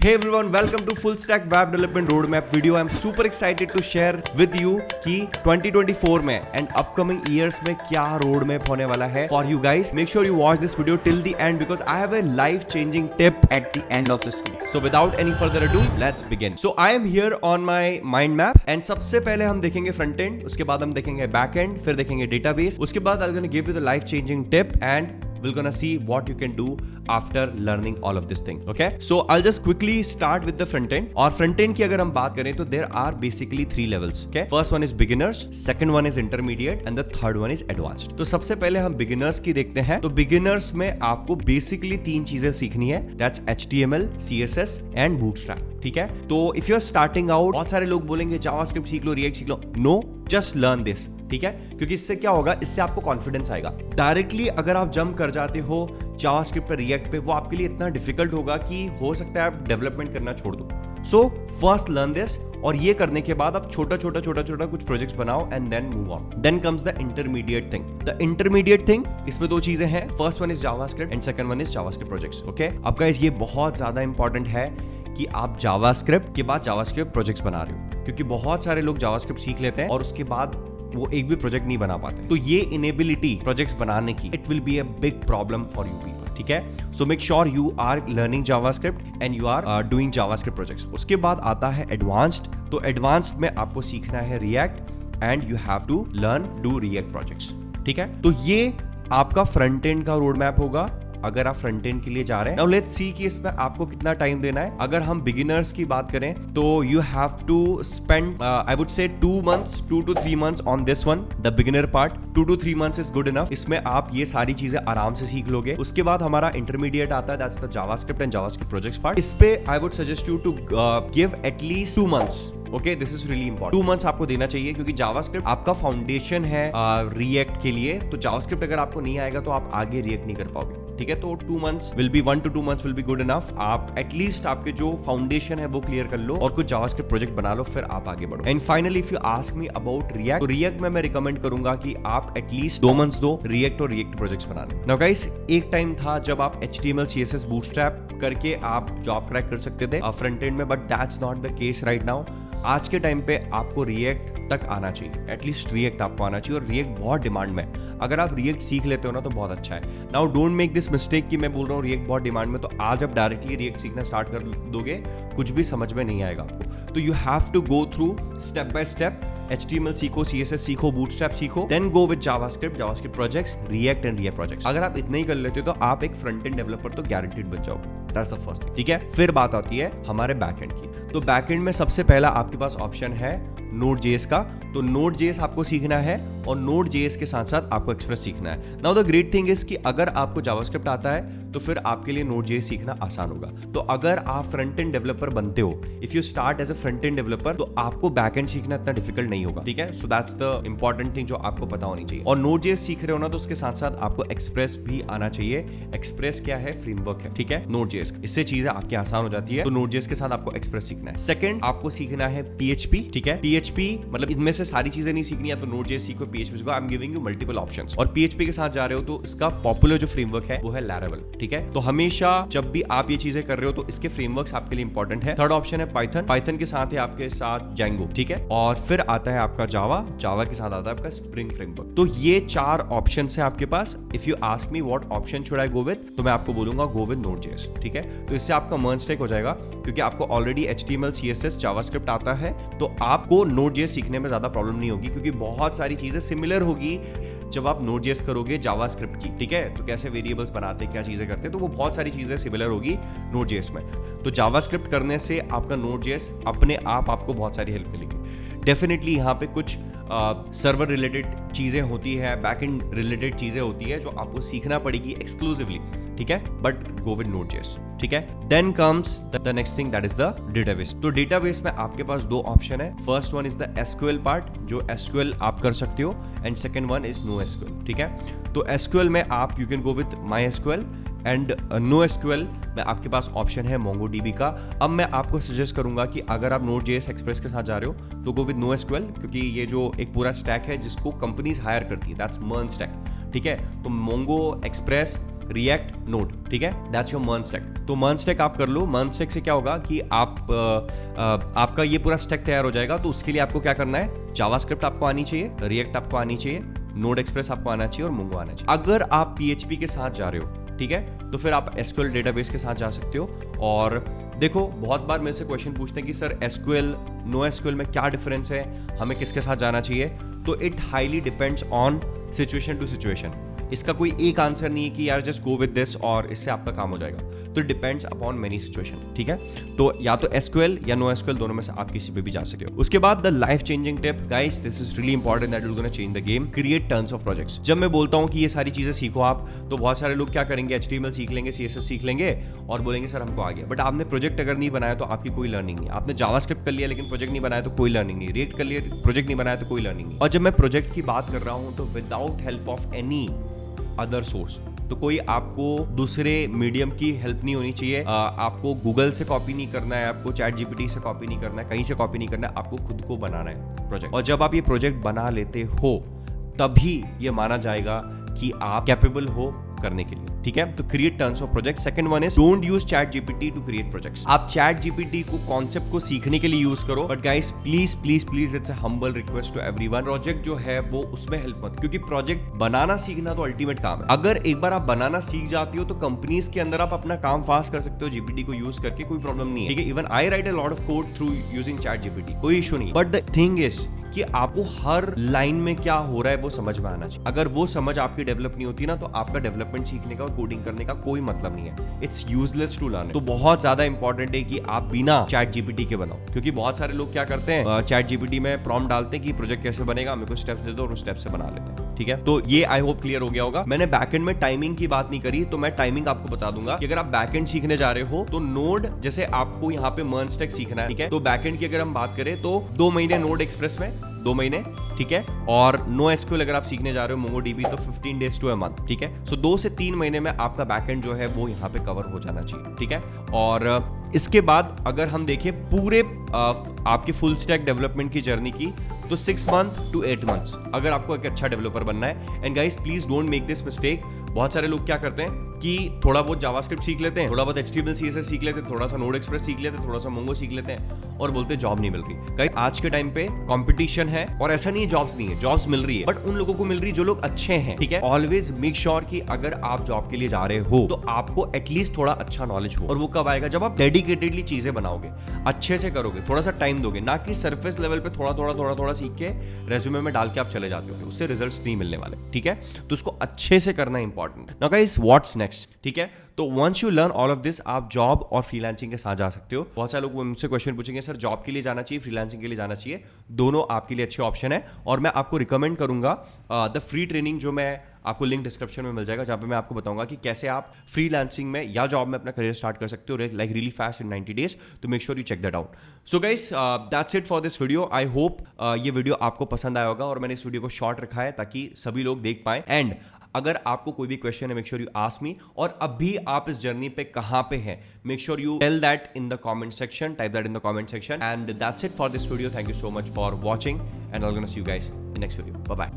Hey everyone, welcome to Full Stack Web Development Roadmap video. I'm super excited to share with you कि 2024 में and upcoming years में क्या roadmap होने वाला है for you guys. Make sure you watch this video till the end because I have a life-changing tip at the end of this video. So without any further ado, let's begin. So I am here on my mind map and सबसे पहले हम देखेंगे front end, उसके बाद हम देखेंगे back end, फिर देखेंगे database, उसके बाद I'm gonna give you the life-changing tip and we're gonna see what you can do after learning all of this thing. Okay, so I'll just quickly start with the front end. और front end की अगर हम बात करें तो there are basically 3 levels. Okay, first one is beginners, second one is intermediate and the third one is advanced. तो सबसे पहले हम beginners की देखते हैं. तो beginners में आपको basically 3 चीजें सीखनी है. That's HTML, CSS and Bootstrap. ठीक है, तो if you're starting out, बहुत सारे लोग बोलेंगे JavaScript सीख लो, React सीख लो. No, just learn this. ठीक है, क्योंकि इससे क्या होगा, इससे आपको कॉन्फिडेंस आएगा. डायरेक्टली अगर आप जंप कर जाते हो जावास्क्रिप्ट पे, रिएक्ट पे, वो आपके लिए इतना डिफिकल्ट होगा कि हो सकता है आप डेवलपमेंट करना छोड़ दो. सो फर्स्ट लर्न दिस, और ये करने के बाद आप छोटा छोटा कुछ प्रोजेक्ट्स बनाओ and then move on. Then comes the intermediate thing. The intermediate thing, इसमें 2 चीजें हैं. First one is JavaScript and second one is JavaScript projects. Okay, अब गाइस ये बहुत ज्यादा इंपॉर्टेंट है कि आप जावास्क्रिप्ट के बाद जावास्क्रिप्ट प्रोजेक्ट्स बना रहे हो, क्योंकि बहुत सारे लोग जावास्क्रिप्ट सीख लेते हैं और उसके बाद वो एक भी प्रोजेक्ट नहीं बना पाते. तो ये इनेबिलिटी प्रोजेक्ट्स बनाने की, it will be a big problem for you people. ठीक है, so make sure you are learning JavaScript and you are doing JavaScript projects. उसके बाद आता है एडवांस्ड. तो एडवांस्ड में आपको सीखना है React and you have to learn do React projects. ठीक है, तो ये आपका फ्रंट एंड का रोड मैप होगा अगर आप फ्रंट एंड के लिए जा रहे हैं. नाउ लेट्स सी कि इसमें आपको कितना टाइम देना है. अगर हम बिगिनर्स की बात करें तो you have to spend I would say 2 months 2 to 3 months on this one, the beginner part. 2 to 3 months is good enough. इसमें आप ये सारी चीजें आराम से सीख लोगे. उसके बाद हमारा इंटरमीडिएट आता है, that's the JavaScript and JavaScript projects part. इस पे I would suggest you to give at least 2 months. Okay, this is really important. 2 months आपको देना चाहिए, क्योंकि जावास्क्रिप्ट आपका फाउंडेशन है रिएक्ट के लिए. तो जावास्क्रिप्ट अगर आपको नहीं आएगा तो आप आगे रिएक्ट नहीं कर पाओगे. ठीक है, तो 2 months will be 1 to 2 months will be good enough. आप एटलीस्ट आपके जो फाउंडेशन है वो क्लियर कर लो और कुछ जावास्क्रिप्ट प्रोजेक्ट बना लो, फिर आप आगे बढ़ो. And finally if you ask me about react, तो रिएक्ट में मैं रिकमेंड करूंगा कि आप एटलीस्ट 2 months दो रिएक्ट और रिएक्ट प्रोजेक्ट्स बनाने. नाउ गाइस, एक टाइम था जब आप HTML, CSS, बूटस्ट्रैप करके आप जॉब क्रैक कर सकते थे फ्रंट एंड में, but that's not the case right now. आज के टाइम पे आपको रिएक्ट तक आना चाहिए, एटलीस्ट रिएक्ट आपको आना चाहिए, और रिएक्ट बहुत डिमांड में. अगर आप रिएक्ट सीख लेते हो ना तो बहुत अच्छा है. Now don't make this mistake कि मैं बोल रहा हूँ रिएक्ट बहुत डिमांड में, तो आज आप डायरेक्टली रिएक्ट सीखना स्टार्ट कर दोगे, कुछ भी समझ में नहीं आएगा आपको. तो you have to go through step by step. HTML सीखो, CSS सीखो, बूटस्ट्रैप सीखो, then go with JavaScript projects, React and React projects. अगर आप इतना ही कर लेते हो तो आप एक फ्रंट एंड डेवलपर तो गारंटीड बन जाओगे. That's the first thing. ठीक है, फिर बात आती है हमारे बैक एंड की. तो बैक एंड में सबसे पहला आपके पास ऑप्शन है Node.js का. तो Node.js आपको सीखना है और Node.js के साथ साथ आपको एक्सप्रेस सीखना है. Now the great thing is कि अगर आपको जावास्क्रिप्ट आता है तो फिर आपके लिए Node.js सीखना आसान होगा. तो अगर आप फ्रंट एंड डेवलपर बनते हो, if you start as a front end developer, तो आपको बैक एंड सीखना इतना डिफिकल्ट नहीं होगा. ठीक है, so that's the important thing जो आपको पता होनी चाहिए. और Node.js सीख रहे हो ना तो उसके साथ साथ आपको एक्सप्रेस भी आना चाहिए. एक्सप्रेस क्या है? फ्रेमवर्क है. ठीक है, Node.js का. इससे चीजें आपकी आसान हो जाती है. तो Node.js के साथ आपको एक्सप्रेस सीखना है. सेकंड, आपको सीखना है PHP. ठीक है, PHP मतलब इनमें से सारी चीजें नहीं सीखनी है तो Node.js सीखो, PHP सीखो. I am giving you multiple options. और PHP के साथ जा रहे हो तो इसका पॉपुलर जो फ्रेमवर्क है वो है Laravel. ठीक है, तो हमेशा जब भी आप ये चीजें कर रहे हो तो इसके फ्रेमवर्क्स आपके लिए इंपॉर्टेंट है. थर्ड ऑप्शन है पाइथन के साथ है आपके साथ Django. ठीक है, और फिर आता है आपका जावा के साथ आता है आपका स्प्रिंग फ्रेमवर्क. तो ये 4 ऑप्शन है आपके पास. If you ask me what option should I go with, तो मैं आपको बोलूंगा गो विद Node.js. ठीक है, तो इससे आपका मर्ज टेक हो जाएगा, क्योंकि आपको ऑलरेडी HTML, CSS, जावास्क्रिप्ट आता है, तो आपको Node.js सीखने में ज्यादा प्रॉब्लम नहीं होगी, क्योंकि बहुत सारी चीजें सिमिलर होगी जब आप Node.js करोगे जावास्क्रिप्ट की. ठीक है, तो कैसे वेरिएबल्स बनाते, क्या चीजें करते, तो वो बहुत सारी चीजें सिमिलर होगी Node.js में. तो जावास्क्रिप्ट करने से आपका Node.js अपने आप आपको बहुत सारी हेल्प मिलेगी. डेफिनेटली यहाँ पे कुछ सर्वर रिलेटेड चीजें होती है, बैकएंड रिलेटेड चीजें होती है जो आपको सीखना पड़ेगी एक्सक्लूसिवली. ठीक है, बट गो विद Node.js. ठीक है, then comes the next thing, that is the database. तो डेटाबेस में आपके पास 2 ऑप्शन है. First one is the SQL part, जो SQL आप कर सकते हो, and second one is NoSQL. ठीक है, तो SQL में आप you can go with MySQL and NoSQL में आपके पास ऑप्शन है MongoDB का. अब मैं आपको सजेस्ट करूंगा कि अगर आप Node.js एक्सप्रेस के साथ जा रहे हो तो गो विद NoSQL, क्योंकि ये जो एक पूरा स्टैक है जिसको कंपनीज हायर करती है, दैट्स MERN स्टैक. ठीक है, तो Mongo, Express, रिएक्ट, नोड, ठीक है, दैट्स योर मर्न स्टैक। तो मर्न स्टैक आप कर लो। मर्न स्टैक से क्या होगा कि आपका ये पूरा स्टैक तैयार हो जाएगा। तो उसके लिए आपको क्या करना है, जावास्क्रिप्ट आपको आनी चाहिए, रिएक्ट आपको आनी चाहिए, नोड एक्सप्रेस आपको आना चाहिए और मोंगो आना चाहिए। अगर आप PHP के साथ जा रहे हो, ठीक है, तो फिर आप SQL डेटाबेस के साथ जा सकते हो। और देखो, बहुत बार मेरे से क्वेश्चन पूछते हैं कि सर SQL NoSQL में क्या डिफरेंस है, हमें किसके साथ जाना चाहिए। तो it highly depends on situation to situation. इसका कोई एक आंसर नहीं है कि यार जस्ट गो विद दिस और इससे आपका काम हो जाएगा। तो डिपेंड्स अपॉन मेनी सिचुएशन, ठीक है। तो या तो SQL या NoSQL दोनों में से आप किसी पे भी जा सकते हो। उसके बाद the life changing tip, guys this is really important that will gonna change the game, create tons of projects. जब मैं बोलता हूं कि ये सारी चीजें सीखो आप, तो बहुत सारे लोग क्या करेंगे, HTML सीख लेंगे, CSS सीख लेंगे और बोलेंगे सर हमको आ गया। बट आपने प्रोजेक्ट अगर नहीं बनाया तो आपकी कोई लर्निंग नहीं। आपने जावास्क्रिप्ट कर लिया लेकिन प्रोजेक्ट नहीं बनाया तो कोई लर्निंग नहीं, रिएक्ट कर लिया प्रोजेक्ट नहीं बनाया तो कोई लर्निंग नहीं। और जब मैं प्रोजेक्ट की बात कर रहा हूं तो without help of any other source, तो कोई आपको दूसरे मीडियम की हेल्प नहीं होनी चाहिए। आपको गूगल से कॉपी नहीं करना है, आपको चैट GPT से कॉपी नहीं करना है, कहीं से कॉपी नहीं करना है, आपको खुद को बनाना है प्रोजेक्ट। और जब आप ये प्रोजेक्ट बना लेते हो तभी ये माना जाएगा कि आप कैपेबल हो करने के लिए, ठीक है। तो create tons of project. Second one is don't use chat GPT to create projects. आप चैट GPT को कॉन्सेप्ट को सीखने के लिए यूज करो, but guys please please please it's a humble request to everyone, project जो है वो उसमें हेल्प मत, क्योंकि प्रोजेक्ट बनाना सीखना तो अल्टीमेट काम है। अगर एक बार आप बनाना सीख जाती हो तो कंपनीज के अंदर आप अपना काम फास्ट कर सकते हो GPT को यूज करके, कोई प्रॉब्लम नहीं है, ठीक है। Even I right a lot of code through using chat GPT, कोई इशू नहीं। बट द थिंग इज कि आपको हर लाइन में क्या हो रहा है वो समझ में आना चाहिए। अगर वो समझ आपकी डेवलप नहीं होती ना, तो आपका डेवलपमेंट सीखने का और कोडिंग करने का कोई मतलब नहीं है। It's useless to learn. तो बहुत ज्यादा इंपॉर्टेंट है कि आप बिना चैट GPT के बनाओ, क्योंकि बहुत सारे लोग क्या करते हैं, चैट GPT में प्रॉम्प्ट डालते हैं कि प्रोजेक्ट कैसे बनेगा, मेरे को स्टेप्स दे दो और उस स्टेप से बना लेते हैं, ठीक है। तो ये आई होप क्लियर हो गया होगा। मैंने बैकएंड में टाइमिंग की बात नहीं करी, तो मैं टाइमिंग आपको बता दूंगा कि अगर आप बैकएंड सीखने जा रहे हो तो नोड, जैसे आपको यहाँ पे मर्न स्टैक सीखना है, ठीक है। तो बैकएंड की अगर हम बात करें तो 2 महीने नोड एक्सप्रेस में, 2 महीने, ठीक है। और NoSQL अगर आप सीखने जा रहे हो MongoDB तो 15 days to a month, ठीक है। सो 2 से 3 महीने में आपका बैकएंड जो है वो यहाँ पे कवर हो जाना चाहिए, ठीक है। और इसके बाद अगर हम देखें पूरे आपके फुल स्टैक डेवलपमेंट की जर्नी की, तो 6 month to 8 months अगर आपको एक अच्छा डेवलपर बनना है। And guys please don't make this mistake. बहुत सारे लोग क्या करते हैं कि थोड़ा बहुत जावास्क्रिप्ट सीख लेते हैं, थोड़ा बहुत HTML CSS सीख लेते हैं, थोड़ा सा नोड एक्सप्रेस सीख लेते हैं, थोड़ा सा मोंगो सीख लेते हैं और बोलते हैं जॉब नहीं मिल रही। गाइस आज के टाइम पे कंपटीशन है और ऐसा नहीं है जॉब्स नहीं है, जॉब्स मिल रही है, बट उन लोगों को मिल रही है जो लोग अच्छे हैं, ठीक है। ऑलवेज मेक श्योर कि अगर आप जॉब के लिए जा रहे हो तो आपको एटलीस्ट थोड़ा अच्छा नॉलेज हो। और वो कब आएगा, जब आप डेडिकेटेडली चीजें बनाओगे, अच्छे से करोगे, थोड़ा सा टाइम दोगे, ना कि सरफेस लेवल पे थोड़ा सीख के रेज्यूमे में डाल के आप चले जाते हो, उससे रिजल्ट्स नहीं मिलने वाले, ठीक है। तो उसको अच्छे से करना important. Now guys what's next, ठीक है। तो once you learn all of this, आप जॉब और फ्रीलांसिंग के साथ जा सकते हो। बहुत सारे लोग मुझसे क्वेश्चन पूछेंगे सर जॉब के लिए जाना चाहिए, फ्रीलांसिंग के लिए जाना चाहिए, दोनों आपके लिए अच्छे ऑप्शन है। और मैं आपको रिकमेंड करूंगा द फ्री ट्रेनिंग, जो मैं आपको लिंक डिस्क्रिप्शन में मिल जाएगा, जहां पे मैं आपको बताऊंगा कि कैसे आप फ्रीलांसिंग में या जॉब में अपना करियर स्टार्ट कर सकते हो like really fast in 90 days। तो make sure you check that out. So guys that's it for this video. I hope ये वीडियो आपको पसंद आया होगा और मैंने इस वीडियो को शॉर्ट रखा है ताकि सभी लोग देख पाए। एंड अगर आपको कोई भी क्वेश्चन है, make sure you ask me. और अभी आप इस जर्नी पे कहां पे हैं, make sure you tell that in the comment section, type that in the comment section. And that's it for this video. Thank you so much for watching and I will see you guys in next video. Bye bye.